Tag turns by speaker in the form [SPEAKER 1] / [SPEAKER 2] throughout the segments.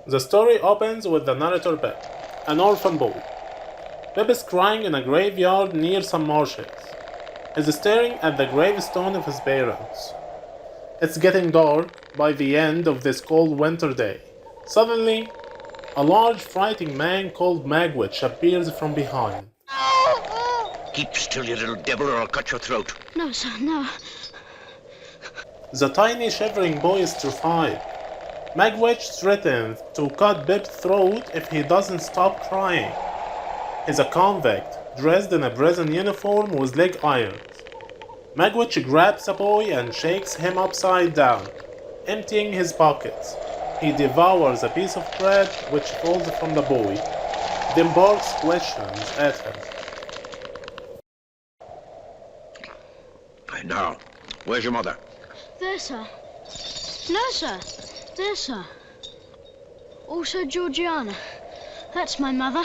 [SPEAKER 1] The story opens with the narrator Beb, an orphan boy. Beb is crying in a graveyard near some marshes. He's staring at the gravestone of his parents. It's getting dark by the end of this cold winter day. Suddenly, a large frightening man called Magwitch appears from behind.
[SPEAKER 2] Keep still, you little devil, or I'll cut your throat.
[SPEAKER 3] No, sir, no.
[SPEAKER 1] The tiny shivering boy is terrified. Magwitch threatens to cut Beb's throat if he doesn't stop crying. He's a convict, dressed in a prison uniform with leg irons. Magwitch grabs the boy and shakes him upside down, emptying his pockets. He devours a piece of bread which falls from the boy, then barks questions at him.
[SPEAKER 2] Now, where's your mother?
[SPEAKER 3] There, sir. No, sir. There, sir. Also Georgiana. That's my mother.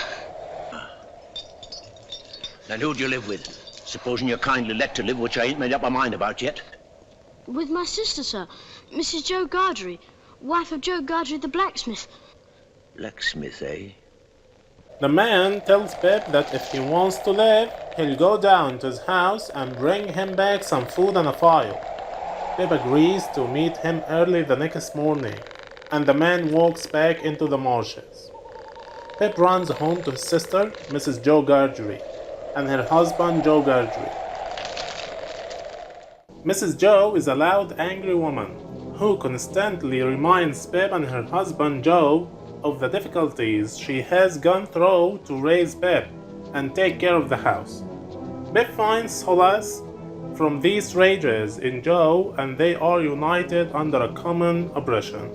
[SPEAKER 2] And who do you live with? Supposing you're kindly let to live, which I ain't made up my mind about yet.
[SPEAKER 3] With my sister, sir. Mrs. Joe Gargery, wife of Joe Gargery the blacksmith.
[SPEAKER 2] Blacksmith, eh?
[SPEAKER 1] The man tells Beb that if he wants to live, he'll go down to his house and bring him back some food and a file. Beb agrees to meet him early the next morning, and the man walks back into the marshes. Beb runs home to his sister, Mrs. Joe Gargery, and her husband, Joe Gargery. Mrs. Joe is a loud, angry woman who constantly reminds Beb and her husband, Joe, of the difficulties she has gone through to raise Beb and take care of the house. Beb finds solace from these rages in Joe, and they are united under a common oppression.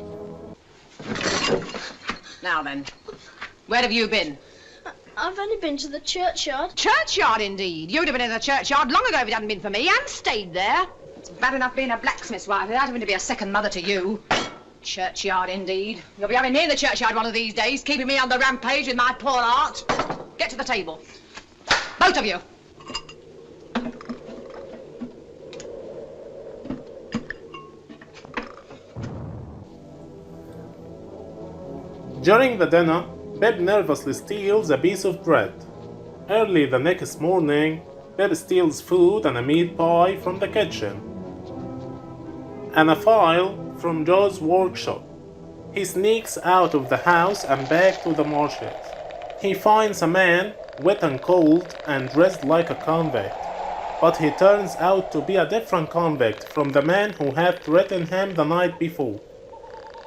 [SPEAKER 4] Now then, where have you been?
[SPEAKER 3] I've only been to the churchyard.
[SPEAKER 4] Churchyard, indeed. You'd have been in the churchyard long ago if it hadn't been for me, and stayed there. It's bad enough being a blacksmith's wife without having to be a second mother to you. Churchyard, indeed. You'll be having me in the churchyard one of these days, keeping me on the rampage with my poor art. Get to the table. Both of you.
[SPEAKER 1] During the dinner, Beb nervously steals a piece of bread. Early the next morning, Beb steals food and a meat pie from the kitchen, and a file from Joe's workshop. He sneaks out of the house and back to the marshes. He finds a man, wet and cold and dressed like a convict, but he turns out to be a different convict from the man who had threatened him the night before.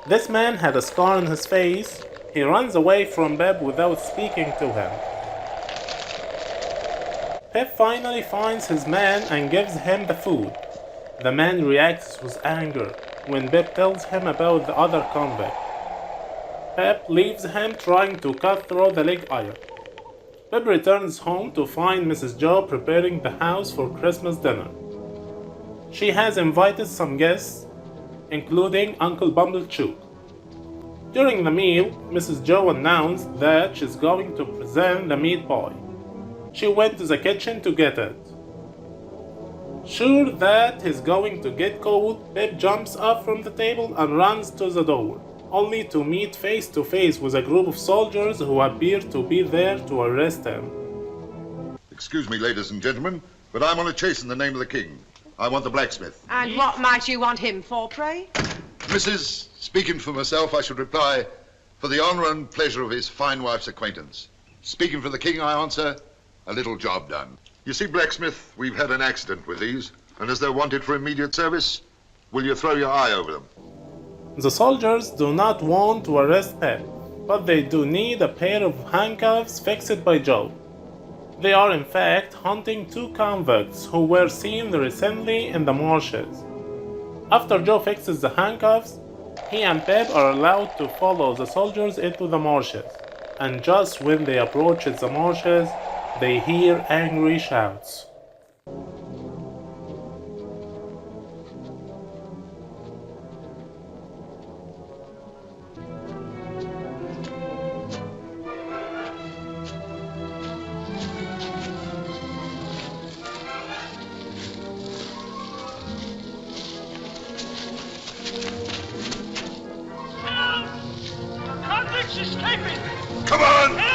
[SPEAKER 1] This man had a scar on his face. He runs away from Beb without speaking to him. Beb finally finds his man and gives him the food. The man reacts with anger when Beb tells him about the other convict. Beb leaves him trying to cut through the leg iron. Beb returns home to find Mrs. Joe preparing the house for Christmas dinner. She has invited some guests, including Uncle Bumblechook. During the meal, Mrs. Joe announced that she's going to present the meat pie. She went to the kitchen to get it. Sure that he's going to get cold, Beb jumps up from the table and runs to the door, only to meet face to face with a group of soldiers who appear to be there to arrest him.
[SPEAKER 5] Excuse me, ladies and gentlemen, but I'm on a chase in the name of the king. I want the blacksmith.
[SPEAKER 4] And what might you want him for, pray?
[SPEAKER 5] Mrs., speaking for myself, I should reply, for the honor and pleasure of his fine wife's acquaintance. Speaking for the king, I answer, a little job done. You see, blacksmith, we've had an accident with these, and as they're wanted for immediate service, will you throw your eye over them?
[SPEAKER 1] The soldiers do not want to arrest Beb, but they do need a pair of handcuffs fixed by Joe. They are in fact hunting two convicts who were seen recently in the marshes. After Joe fixes the handcuffs, he and Beb are allowed to follow the soldiers into the marshes, and just when they approach the marshes, they hear angry shouts.
[SPEAKER 6] Cut It's escaping!
[SPEAKER 5] Come on!